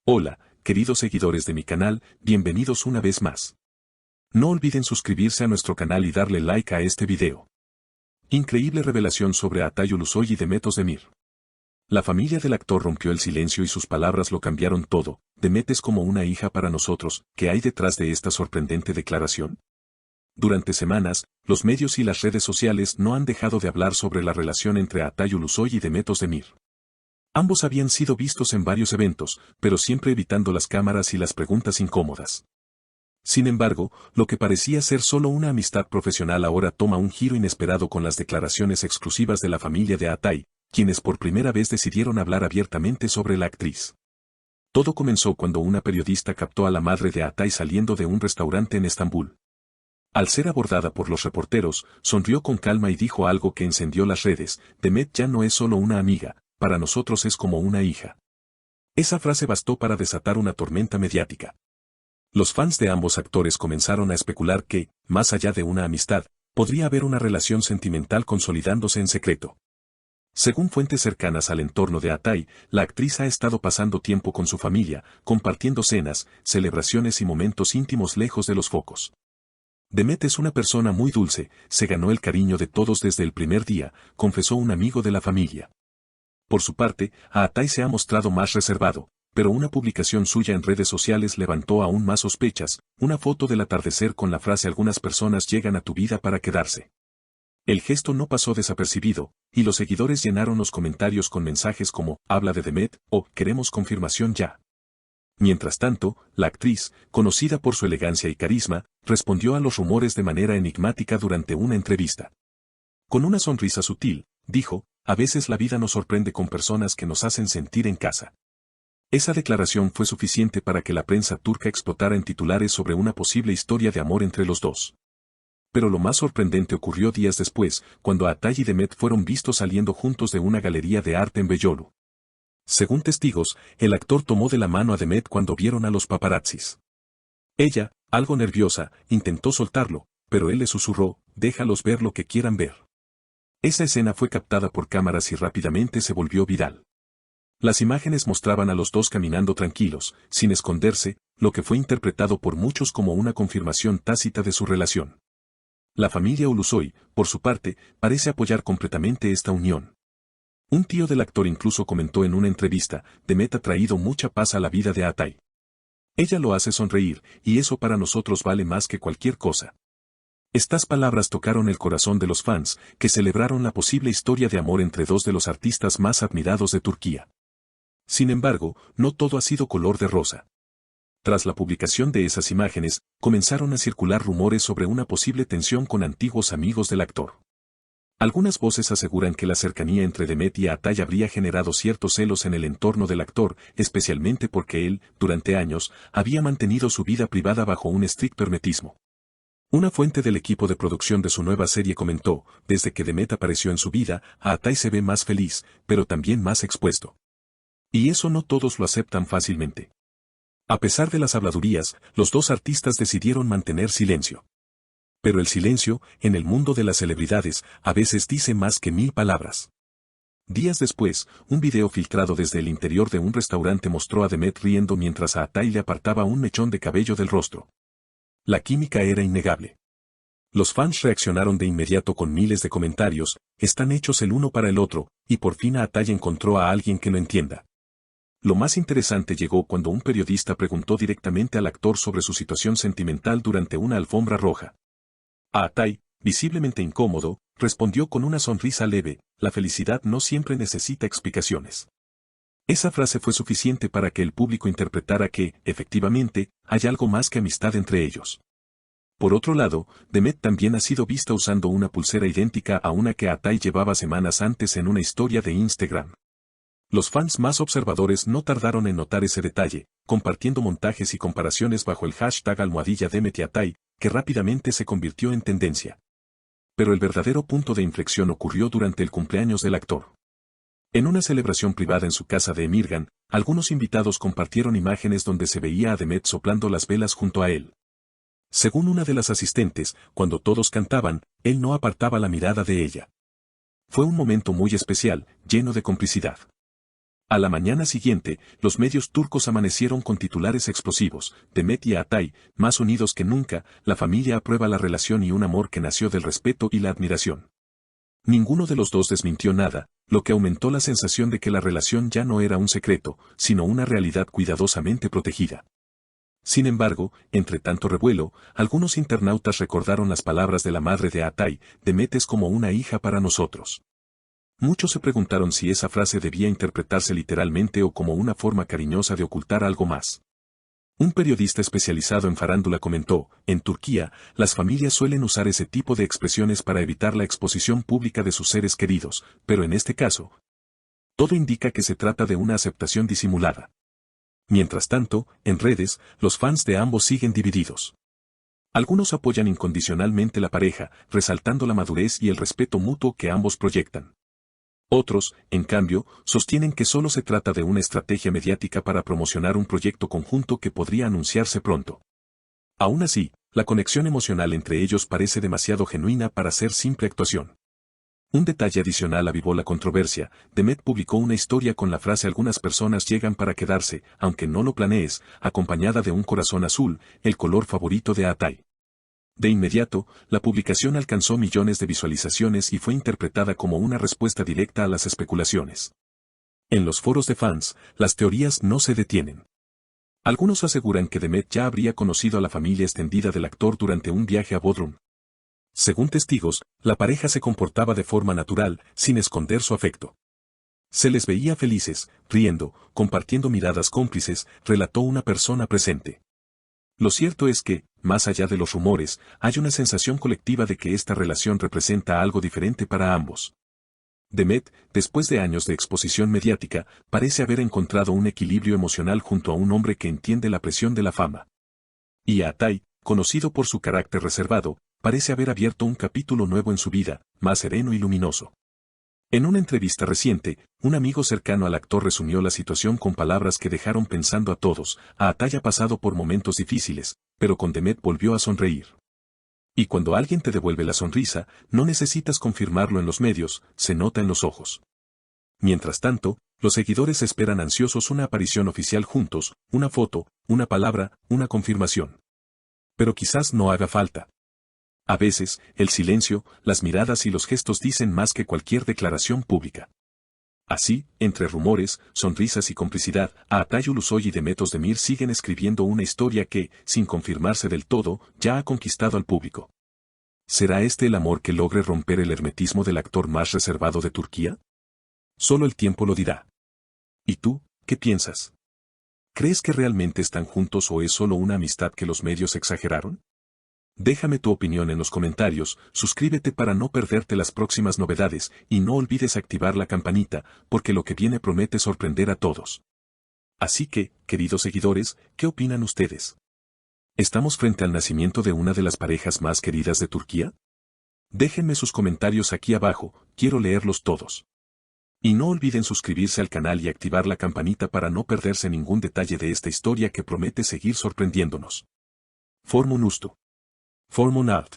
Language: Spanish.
Hola, queridos seguidores de mi canal, bienvenidos una vez más. No olviden suscribirse a nuestro canal y darle like a este video. Increíble revelación sobre Atay Ulusoy y Demet Özdemir. La familia del actor rompió el silencio y sus palabras lo cambiaron todo. Demet es como una hija para nosotros. ¿Qué hay detrás de esta sorprendente declaración? Durante semanas, los medios y las redes sociales no han dejado de hablar sobre la relación entre Atay Ulusoy y Demet Özdemir. Ambos habían sido vistos en varios eventos, pero siempre evitando las cámaras y las preguntas incómodas. Sin embargo, lo que parecía ser solo una amistad profesional ahora toma un giro inesperado con las declaraciones exclusivas de la familia de Atay, quienes por primera vez decidieron hablar abiertamente sobre la actriz. Todo comenzó cuando una periodista captó a la madre de Atay saliendo de un restaurante en Estambul. Al ser abordada por los reporteros, sonrió con calma y dijo algo que encendió las redes: Demet ya no es solo una amiga, para nosotros es como una hija. Esa frase bastó para desatar una tormenta mediática. Los fans de ambos actores comenzaron a especular que, más allá de una amistad, podría haber una relación sentimental consolidándose en secreto. Según fuentes cercanas al entorno de Atay, la actriz ha estado pasando tiempo con su familia, compartiendo cenas, celebraciones y momentos íntimos lejos de los focos. Demet es una persona muy dulce, se ganó el cariño de todos desde el primer día, confesó un amigo de la familia. Por su parte, Atay se ha mostrado más reservado, pero una publicación suya en redes sociales levantó aún más sospechas: una foto del atardecer con la frase «Algunas personas llegan a tu vida para quedarse». El gesto no pasó desapercibido, y los seguidores llenaron los comentarios con mensajes como «Habla de Demet» o «Queremos confirmación ya». Mientras tanto, la actriz, conocida por su elegancia y carisma, respondió a los rumores de manera enigmática durante una entrevista. Con una sonrisa sutil, dijo: «A veces la vida nos sorprende con personas que nos hacen sentir en casa». Esa declaración fue suficiente para que la prensa turca explotara en titulares sobre una posible historia de amor entre los dos. Pero lo más sorprendente ocurrió días después, cuando Atay y Demet fueron vistos saliendo juntos de una galería de arte en Beyoğlu. Según testigos, el actor tomó de la mano a Demet cuando vieron a los paparazzis. Ella, algo nerviosa, intentó soltarlo, pero él le susurró: «Déjalos ver lo que quieran ver». Esa escena fue captada por cámaras y rápidamente se volvió viral. Las imágenes mostraban a los dos caminando tranquilos, sin esconderse, lo que fue interpretado por muchos como una confirmación tácita de su relación. La familia Ulusoy, por su parte, parece apoyar completamente esta unión. Un tío del actor incluso comentó en una entrevista: «Demet ha traído mucha paz a la vida de Atay. Ella lo hace sonreír, y eso para nosotros vale más que cualquier cosa». Estas palabras tocaron el corazón de los fans, que celebraron la posible historia de amor entre dos de los artistas más admirados de Turquía. Sin embargo, no todo ha sido color de rosa. Tras la publicación de esas imágenes, comenzaron a circular rumores sobre una posible tensión con antiguos amigos del actor. Algunas voces aseguran que la cercanía entre Demet y Atay habría generado ciertos celos en el entorno del actor, especialmente porque él, durante años, había mantenido su vida privada bajo un estricto hermetismo. Una fuente del equipo de producción de su nueva serie comentó: «Desde que Demet apareció en su vida, Atay se ve más feliz, pero también más expuesto. Y eso no todos lo aceptan fácilmente». A pesar de las habladurías, los dos artistas decidieron mantener silencio. Pero el silencio, en el mundo de las celebridades, a veces dice más que 1000 palabras. Días después, un video filtrado desde el interior de un restaurante mostró a Demet riendo mientras a Atay le apartaba un mechón de cabello del rostro. La química era innegable. Los fans reaccionaron de inmediato con miles de comentarios: «Están hechos el uno para el otro», y por fin Atay encontró a alguien que lo entienda. Lo más interesante llegó cuando un periodista preguntó directamente al actor sobre su situación sentimental durante una alfombra roja. Atay, visiblemente incómodo, respondió con una sonrisa leve: «La felicidad no siempre necesita explicaciones». Esa frase fue suficiente para que el público interpretara que, efectivamente, hay algo más que amistad entre ellos. Por otro lado, Demet también ha sido vista usando una pulsera idéntica a una que Atay llevaba semanas antes en una historia de Instagram. Los fans más observadores no tardaron en notar ese detalle, compartiendo montajes y comparaciones bajo el hashtag #DemetYatay, que rápidamente se convirtió en tendencia. Pero el verdadero punto de inflexión ocurrió durante el cumpleaños del actor. En una celebración privada en su casa de Emirgan, algunos invitados compartieron imágenes donde se veía a Demet soplando las velas junto a él. Según una de las asistentes, cuando todos cantaban, él no apartaba la mirada de ella. Fue un momento muy especial, lleno de complicidad. A la mañana siguiente, los medios turcos amanecieron con titulares explosivos: Demet y Atay, más unidos que nunca, la familia aprueba la relación y un amor que nació del respeto y la admiración. Ninguno de los dos desmintió nada, lo que aumentó la sensación de que la relación ya no era un secreto, sino una realidad cuidadosamente protegida. Sin embargo, entre tanto revuelo, algunos internautas recordaron las palabras de la madre de Atay: Demet es como una hija para nosotros. Muchos se preguntaron si esa frase debía interpretarse literalmente o como una forma cariñosa de ocultar algo más. Un periodista especializado en farándula comentó: en Turquía, las familias suelen usar ese tipo de expresiones para evitar la exposición pública de sus seres queridos, pero en este caso, todo indica que se trata de una aceptación disimulada. Mientras tanto, en redes, los fans de ambos siguen divididos. Algunos apoyan incondicionalmente la pareja, resaltando la madurez y el respeto mutuo que ambos proyectan. Otros, en cambio, sostienen que solo se trata de una estrategia mediática para promocionar un proyecto conjunto que podría anunciarse pronto. Aún así, la conexión emocional entre ellos parece demasiado genuina para ser simple actuación. Un detalle adicional avivó la controversia: Demet publicó una historia con la frase «Algunas personas llegan para quedarse, aunque no lo planees», acompañada de un corazón azul, el color favorito de Atay. De inmediato, la publicación alcanzó millones de visualizaciones y fue interpretada como una respuesta directa a las especulaciones. En los foros de fans, las teorías no se detienen. Algunos aseguran que Demet ya habría conocido a la familia extendida del actor durante un viaje a Bodrum. Según testigos, la pareja se comportaba de forma natural, sin esconder su afecto. Se les veía felices, riendo, compartiendo miradas cómplices, relató una persona presente. Lo cierto es que, más allá de los rumores, hay una sensación colectiva de que esta relación representa algo diferente para ambos. Demet, después de años de exposición mediática, parece haber encontrado un equilibrio emocional junto a un hombre que entiende la presión de la fama. Y Atay, conocido por su carácter reservado, parece haber abierto un capítulo nuevo en su vida, más sereno y luminoso. En una entrevista reciente, un amigo cercano al actor resumió la situación con palabras que dejaron pensando a todos: Atay ha pasado por momentos difíciles, pero con Demet volvió a sonreír. Y cuando alguien te devuelve la sonrisa, no necesitas confirmarlo en los medios, se nota en los ojos. Mientras tanto, los seguidores esperan ansiosos una aparición oficial juntos, una foto, una palabra, una confirmación. Pero quizás no haga falta. A veces, el silencio, las miradas y los gestos dicen más que cualquier declaración pública. Así, entre rumores, sonrisas y complicidad, Atay Ulusoy y Demet Özdemir siguen escribiendo una historia que, sin confirmarse del todo, ya ha conquistado al público. ¿Será este el amor que logre romper el hermetismo del actor más reservado de Turquía? Solo el tiempo lo dirá. ¿Y tú, qué piensas? ¿Crees que realmente están juntos o es solo una amistad que los medios exageraron? Déjame tu opinión en los comentarios, suscríbete para no perderte las próximas novedades y no olvides activar la campanita, porque lo que viene promete sorprender a todos. Así que, queridos seguidores, ¿qué opinan ustedes? ¿Estamos frente al nacimiento de una de las parejas más queridas de Turquía? Déjenme sus comentarios aquí abajo, quiero leerlos todos. Y no olviden suscribirse al canal y activar la campanita para no perderse ningún detalle de esta historia que promete seguir sorprendiéndonos. Formun Ustu. Formun Art.